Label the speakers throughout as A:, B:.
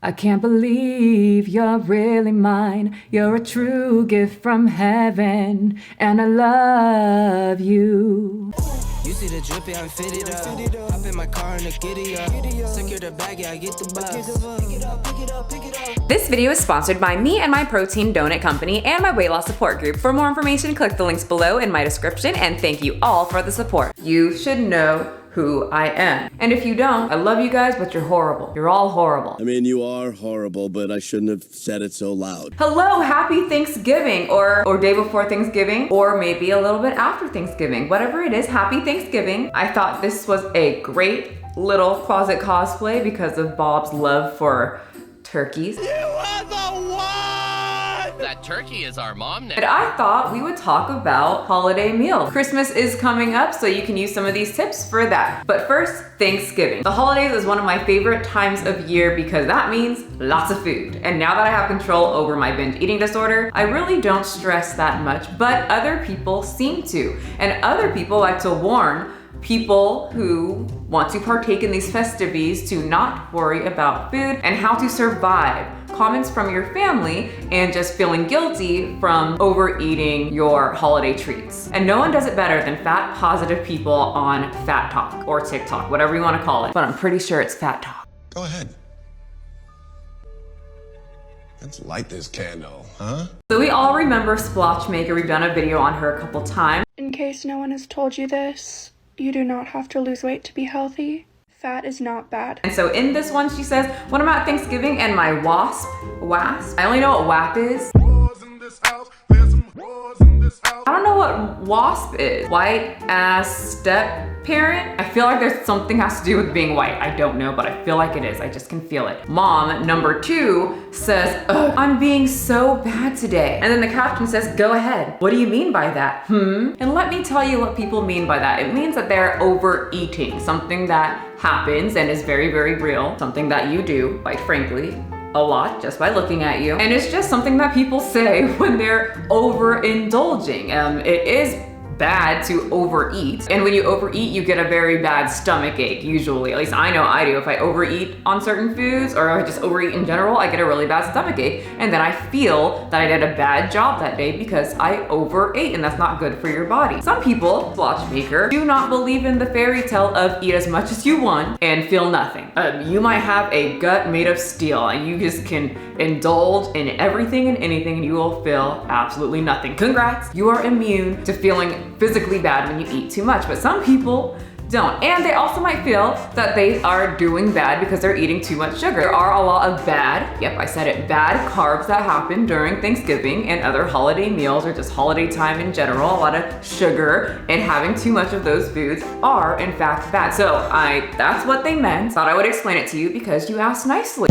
A: I can't believe you're really mine. You're a true gift from heaven, and I love you.
B: You see the drippy, I'm fitted up. Hop in my car and the giddy up. Secure the bag, yeah, I get the bus. Pick it up.
C: This video is sponsored by me and my protein donut company and my weight loss support group. For more information, click the links below in my description, and thank you all for the support. You should know who I am. And if you don't, I love you guys, but you're horrible. You're all horrible.
D: I mean, you are horrible, but I shouldn't have said it so loud.
C: Hello, happy Thanksgiving, or day before Thanksgiving, or maybe a little bit after Thanksgiving. Whatever it is, happy Thanksgiving. I thought this was a great little closet cosplay because of Bob's love for turkeys.
E: You are the one! That turkey is our mom now.
C: And I thought we would talk about holiday meals. Christmas is coming up, so you can use some of these tips for that. But first, Thanksgiving. The holidays is one of my favorite times of year because that means lots of food. And now that I have control over my binge eating disorder, I really don't stress that much, but other people seem to. And other people like to warn people who want to partake in these festivities to not worry about food and how to survive. Comments from your family and just feeling guilty from overeating your holiday treats. And no one does it better than fat positive people on Fattok or TikTok, whatever you want to call it. But I'm pretty sure it's Fattok.
F: Go ahead. Let's light this candle, huh?
C: So we all remember Splotchmaker. We've done a video on her a couple times.
G: In case no one has told you this, you do not have to lose weight to be healthy. Fat is not bad.
C: And so in this one, she says, when I'm at Thanksgiving and my wasp, I only know what WAP is. I don't know what WASP is. White ass step parent? I feel like there's something has to do with being white. I don't know, but I feel like it is. I just can feel it. Mom, number 2, says, ugh, I'm being so bad today. And then the caption says, go ahead. What do you mean by that? And let me tell you what people mean by that. It means that they're overeating, something that happens and is very, very real, something that you do, quite frankly, a lot just by looking at you. And it's just something that people say when they're overindulging. It is bad to overeat. And when you overeat, you get a very bad stomach ache, usually. At least I know I do. If I overeat on certain foods or I just overeat in general, I get a really bad stomach ache. And then I feel that I did a bad job that day because I overate, and that's not good for your body. Some people, Splotchmaker, do not believe in the fairy tale of eat as much as you want and feel nothing. You might have a gut made of steel and you just can indulge in everything and anything and you will feel absolutely nothing. Congrats, you are immune to feeling physically bad when you eat too much, but some people don't. And they also might feel that they are doing bad because they're eating too much sugar. There are a lot of bad, yep, I said it, bad carbs that happen during Thanksgiving and other holiday meals or just holiday time in general. A lot of sugar and having too much of those foods are in fact bad. So that's what they meant. Thought I would explain it to you because you asked nicely.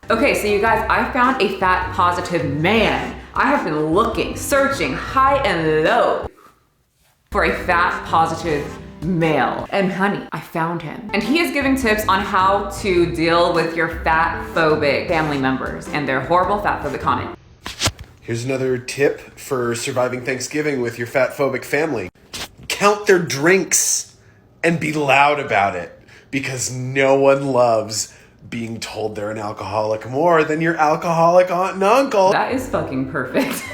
C: Okay, so you guys, I found a fat positive man. I have been looking, searching high and low for a fat positive male. And honey, I found him. And he is giving tips on how to deal with your fat-phobic family members and their horrible fat-phobic comment.
H: Here's another tip for surviving Thanksgiving with your fat-phobic family. Count their drinks and be loud about it, because no one loves being told they're an alcoholic more than your alcoholic aunt and uncle.
C: That is fucking perfect.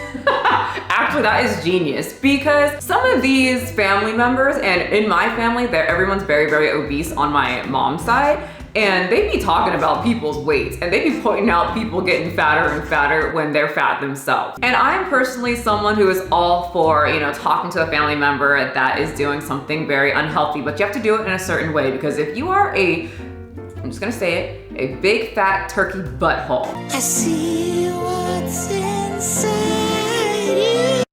C: Actually, that is genius, because some of these family members, and in my family, everyone's very, very obese on my mom's side, and they be talking about people's weights, and they be pointing out people getting fatter and fatter when they're fat themselves. And I'm personally someone who is all for, talking to a family member that is doing something very unhealthy, but you have to do it in a certain way, because if you are I'm just gonna say it, a big fat turkey butthole. I see what's inside you.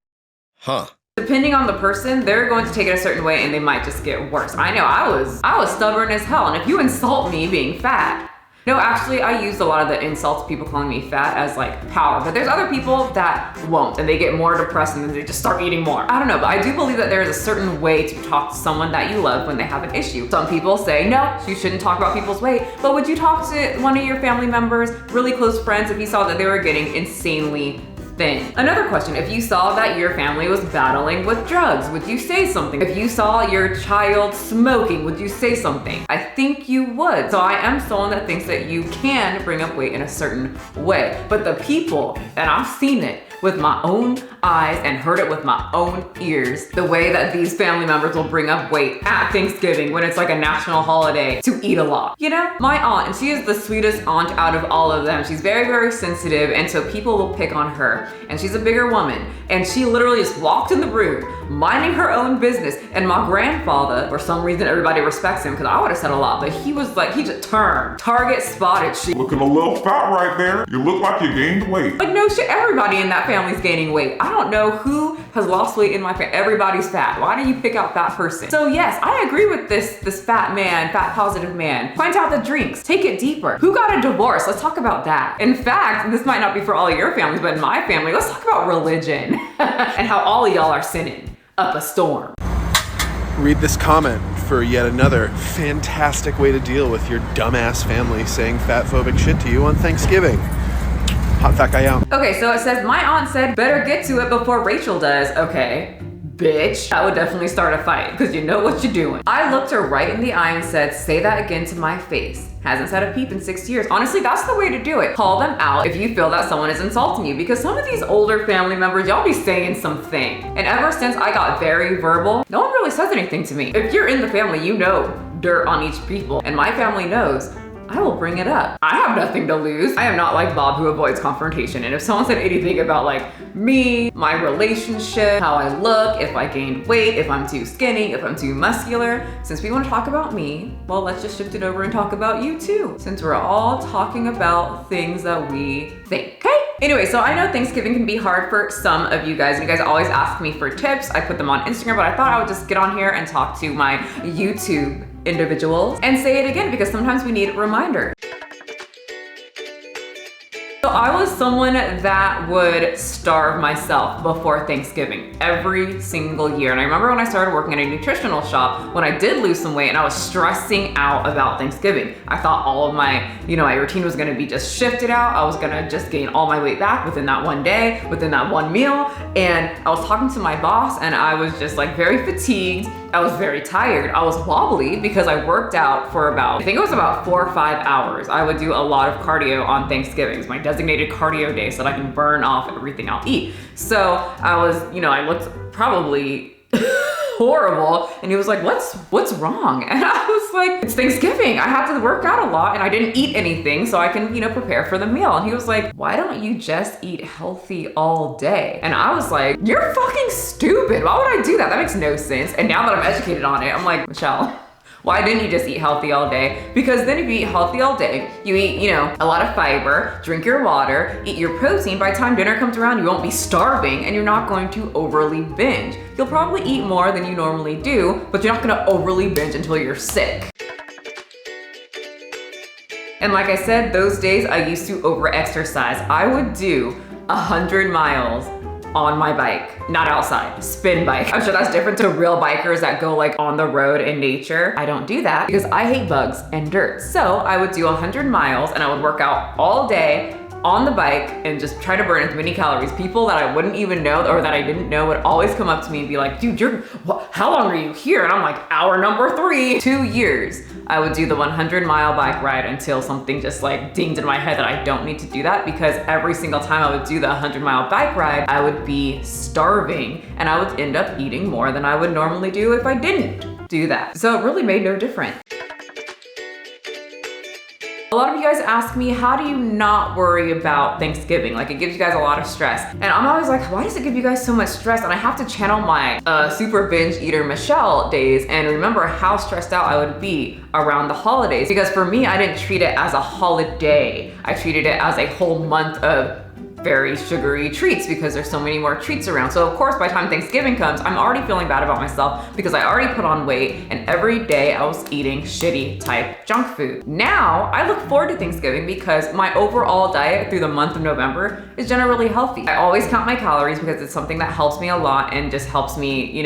F: Huh.
C: Depending on the person, they're going to take it a certain way and they might just get worse. I know, I was stubborn as hell, and if you insult me being fat, no, actually, I used a lot of the insults, people calling me fat, as like power, but there's other people that won't, and they get more depressed and then they just start eating more. I don't know, but I do believe that there is a certain way to talk to someone that you love when they have an issue. Some people say, no, you shouldn't talk about people's weight, but would you talk to one of your family members, really close friends, if you saw that they were getting insanely thing. Another question, if you saw that your family was battling with drugs, would you say something? If you saw your child smoking, would you say something? I think you would. So I am someone that thinks that you can bring up weight in a certain way. But the people, and I've seen it with my own eyes and heard it with my own ears, the way that these family members will bring up weight at Thanksgiving when it's like a national holiday to eat a lot. You know, my aunt, and she is the sweetest aunt out of all of them. She's very, very sensitive, and so people will pick on her. And she's a bigger woman, and she literally just walked in the room minding her own business. And my grandfather, for some reason everybody respects him, because I would have said a lot, but he was like, he just turned. Target spotted. She
I: looking a little fat right there. You look like you gained weight.
C: like, no shit, everybody in that family's gaining weight. I don't know who has lost weight in my family. Everybody's fat. Why do you pick out that person? So yes, I agree with this fat man, fat positive man. Point out the drinks. Take it deeper. Who got a divorce? Let's talk about that. In fact, this might not be for all of your families, but in my family, let's talk about religion and how all of y'all are sinning up a storm.
H: Read this comment for yet another fantastic way to deal with your dumbass family saying fatphobic shit to you on Thanksgiving. Hot fat guy out.
C: Okay, so it says, my aunt said, better get to it before Rachel does. Okay, bitch. That would definitely start a fight, because you know what you're doing. I looked her right in the eye and said, say that again to my face. Hasn't said a peep in 6 years. Honestly, that's the way to do it. Call them out if you feel that someone is insulting you, because some of these older family members, y'all be saying something. And ever since I got very verbal, no one really says anything to me. If you're in the family, you know dirt on each people, and my family knows. I will bring it up. I have nothing to lose. I am not like Bob who avoids confrontation. And if someone said anything about like me, my relationship, how I look, if I gained weight, if I'm too skinny, if I'm too muscular, since we want to talk about me, well, let's just shift it over and talk about you too, since we're all talking about things that we think, okay? Anyway, so I know Thanksgiving can be hard for some of you guys, and you guys always ask me for tips. I put them on Instagram, but I thought I would just get on here and talk to my YouTube individuals and say it again, because sometimes we need reminders. So I was someone that would starve myself before Thanksgiving every single year. And I remember when I started working at a nutritional shop, when I did lose some weight and I was stressing out about Thanksgiving. I thought all of my, my routine was gonna be just shifted out. I was gonna just gain all my weight back within that one day, within that one meal. And I was talking to my boss and I was just like very fatigued. I was very tired. I was wobbly because I worked out for about, I think it was about 4 or 5 hours. I would do a lot of cardio on Thanksgiving. It's my designated cardio day so that I can burn off everything I'll eat. So I was, I looked probably horrible. And he was like, what's wrong? And I was like, it's Thanksgiving. I have to work out a lot and I didn't eat anything so I can, prepare for the meal. And he was like, why don't you just eat healthy all day? And I was like, you're fucking stupid. Why would I do that? That makes no sense. And now that I'm educated on it, I'm like, Michelle, why didn't you just eat healthy all day? Because then if you eat healthy all day, you eat, a lot of fiber, drink your water, eat your protein. By the time dinner comes around, you won't be starving and you're not going to overly binge. You'll probably eat more than you normally do, but you're not gonna overly binge until you're sick. And like I said, those days I used to over-exercise. I would do 100 miles on my bike, not outside, spin bike. I'm sure that's different to real bikers that go like on the road in nature. I don't do that because I hate bugs and dirt. So I would do 100 miles and I would work out all day on the bike and just try to burn as many calories. People that I wouldn't even know or that I didn't know would always come up to me and be like, dude, how long are you here? And I'm like, hour number 3. 2 years. I would do the 100-mile bike ride until something just like dinged in my head that I don't need to do that, because every single time I would do the 100-mile bike ride, I would be starving and I would end up eating more than I would normally do if I didn't do that. So it really made no difference. A lot of you guys ask me, how do you not worry about Thanksgiving? Like, it gives you guys a lot of stress. And I'm always like, why does it give you guys so much stress? And I have to channel my super binge eater Michelle days and remember how stressed out I would be around the holidays. Because for me, I didn't treat it as a holiday. I treated it as a whole month of very sugary treats because there's so many more treats around. So of course, by the time Thanksgiving comes, I'm already feeling bad about myself because I already put on weight and every day I was eating shitty type junk food. Now, I look forward to Thanksgiving because my overall diet through the month of November is generally healthy. I always count my calories because it's something that helps me a lot and just helps me,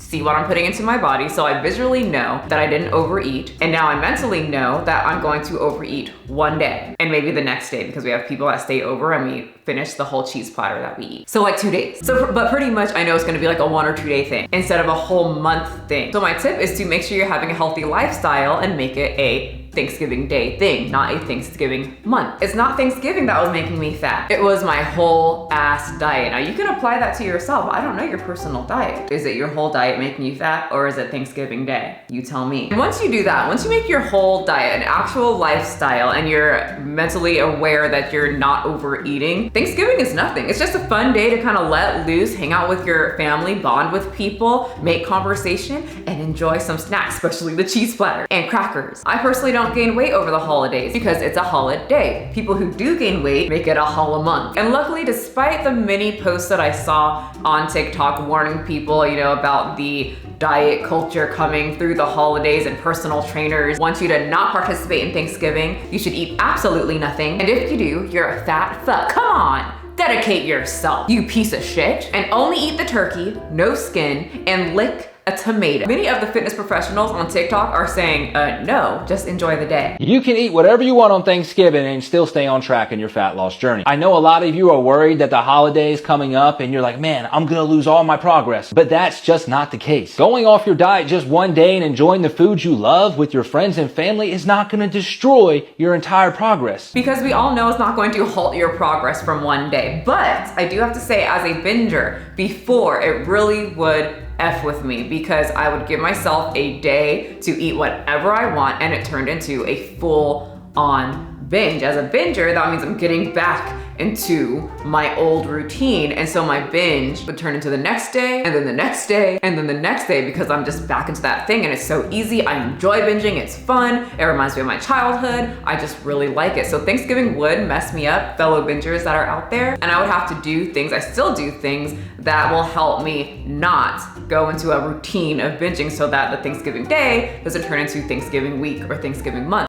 C: see what I'm putting into my body, so I visually know that I didn't overeat, and now I mentally know that I'm going to overeat one day and maybe the next day, because we have people that stay over and we finish the whole cheese platter that we eat. So like 2 days. But pretty much I know it's gonna be like a 1 or 2 day thing instead of a whole month thing. So my tip is to make sure you're having a healthy lifestyle and make it a Thanksgiving Day thing, not a Thanksgiving month. It's not Thanksgiving that was making me fat. It was my whole ass diet. Now you can apply that to yourself. I don't know your personal diet. Is it your whole diet making you fat, or is it Thanksgiving Day? You tell me. And once you do that, once you make your whole diet an actual lifestyle and you're mentally aware that you're not overeating, Thanksgiving is nothing. It's just a fun day to kind of let loose, hang out with your family, bond with people, make conversation, and enjoy some snacks, especially the cheese platter and crackers. I personally don't gain weight over the holidays because it's a holiday. People who do gain weight make it a holiday month. And luckily, despite the many posts that I saw on TikTok warning people, you know, about the diet culture coming through the holidays and personal trainers want you to not participate in Thanksgiving, you should eat absolutely nothing. And if you do, you're a fat fuck. Come on, dedicate yourself, you piece of shit. And only eat the turkey, no skin, and lick a tomato. Many of the fitness professionals on TikTok are saying, no, just enjoy the day.
J: You can eat whatever you want on Thanksgiving and still stay on track in your fat loss journey. I know a lot of you are worried that the holiday is coming up and you're like, man, I'm gonna lose all my progress. But that's just not the case. Going off your diet just one day and enjoying the foods you love with your friends and family is not gonna destroy your entire progress.
C: Because we all know it's not going to halt your progress from one day. But I do have to say, as a binger, before it really would F with me, because I would give myself a day to eat whatever I want, and it turned into a full-on binge. As a binger, that means I'm getting back into my old routine, and so my binge would turn into the next day, and then the next day, and then the next day, because I'm just back into that thing, and it's so easy. I enjoy binging, it's fun, it reminds me of my childhood, I just really like it. So Thanksgiving would mess me up, fellow bingers that are out there, and I would have to do things, I still do things that will help me not go into a routine of binging, so that the Thanksgiving day doesn't turn into Thanksgiving week or Thanksgiving month.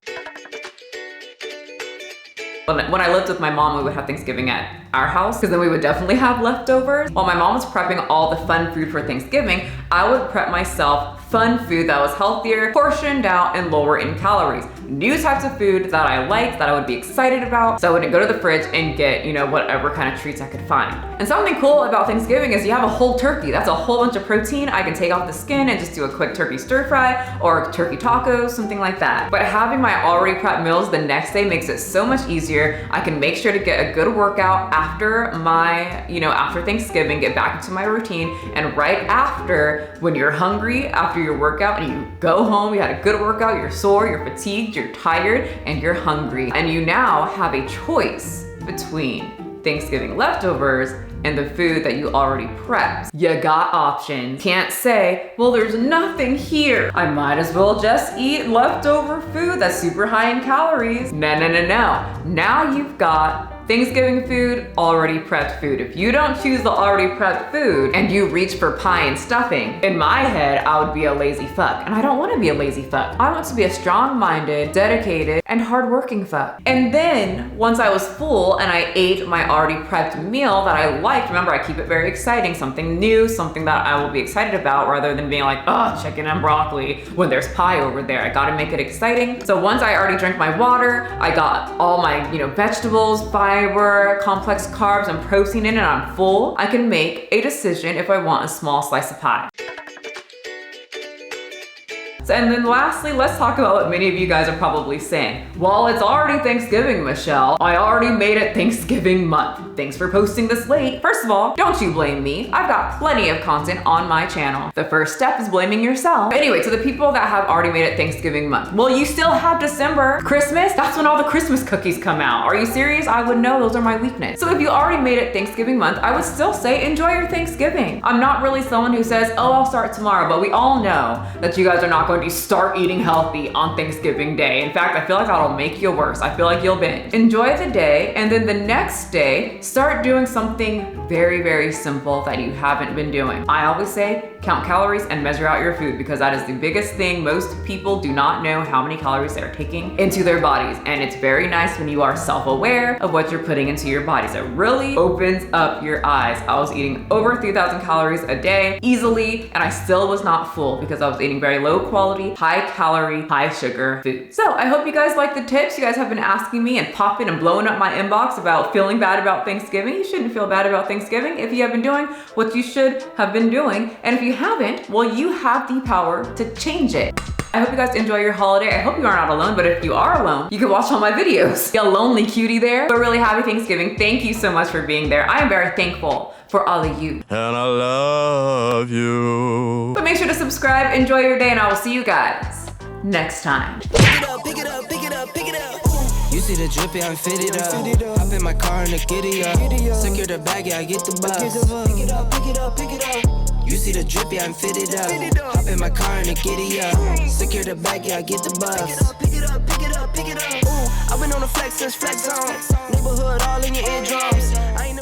C: When I lived with my mom, we would have Thanksgiving at our house, because then we would definitely have leftovers. While my mom was prepping all the fun food for Thanksgiving, I would prep myself fun food that was healthier, portioned out, and lower in calories. New types of food that I liked, that I would be excited about, so I wouldn't go to the fridge and get, you know, whatever kind of treats I could find. And something cool about Thanksgiving is you have a whole turkey. That's a whole bunch of protein. I can take off the skin and just do a quick turkey stir fry or turkey tacos, something like that. But having my already prepped meals the next day makes it so much easier. I can make sure to get a good workout after my, you know, after Thanksgiving, get back into my routine, and right after, when you're hungry, after your workout and you go home, you had a good workout, you're sore, you're fatigued, you're tired, and you're hungry. And you now have a choice between Thanksgiving leftovers and the food that you already prepped. You got options. Can't say, well, there's nothing here, I might as well just eat leftover food that's super high in calories. No, no, no, no. Now you've got Thanksgiving food, already prepped food. If you don't choose the already prepped food and you reach for pie and stuffing, in my head, I would be a lazy fuck. And I don't want to be a lazy fuck. I want to be a strong-minded, dedicated, and hardworking fuck. And then, once I was full and I ate my already prepped meal that I liked, remember, I keep it very exciting, something new, something that I will be excited about, rather than being like, oh, chicken and broccoli, when there's pie over there. I gotta make it exciting. So once I already drank my water, I got all my, you know, vegetables, fiber, complex carbs, and protein in, and I'm full, I can make a decision if I want a small slice of pie. So, and then lastly, let's talk about what many of you guys are probably saying. Well, it's already Thanksgiving, Michelle. I already made it Thanksgiving month. Thanks for posting this late. First of all, don't you blame me. I've got plenty of content on my channel. The first step is blaming yourself. But anyway, to the people that have already made it Thanksgiving month, well, you still have December. Christmas, that's when all the Christmas cookies come out. Are you serious? I would know, those are my weakness. So if you already made it Thanksgiving month, I would still say enjoy your Thanksgiving. I'm not really someone who says, oh, I'll start tomorrow, but we all know that you guys are not going to start eating healthy on Thanksgiving Day. In fact, I feel like that'll make you worse. I feel like you'll binge. Enjoy the day, and then the next day, start doing something very, very simple that you haven't been doing. I always say, count calories and measure out your food, because that is the biggest thing. Most people do not know how many calories they're taking into their bodies, and it's very nice when you are self-aware of what you're putting into your bodies. It really opens up your eyes. I was eating over 3,000 calories a day easily, and I still was not full because I was eating very low quality, high calorie, high sugar food. So I hope you guys like the tips. You guys have been asking me and popping and blowing up my inbox about feeling bad about Thanksgiving. You shouldn't feel bad about Thanksgiving if you have been doing what you should have been doing. And if you haven't, well, you have the power to change it. I hope you guys enjoy your holiday. I hope you are not alone, but if you are alone, you can watch all my videos. Be a lonely cutie there, but really happy Thanksgiving. Thank you so much for being there. I am very thankful for all of you.
F: And I love you.
C: But make sure to subscribe, enjoy your day, and I will see you guys next time.
B: Pick it up, pick it up, pick it up, pick it up. You see the drip, yeah, I'm fitted up. Hop in my car and the giddy up. Secure the bag, yeah, I get the bus. Pick it up, pick it up, pick it up. You see the drip, yeah, I'm fitted up. Hop in my car and the giddy up. Secure the bag, yeah, I get the bus. Pick it up, pick it up, pick it up, pick it up. I've been on the flex since flex zone. Neighborhood all in your eardrums. I ain't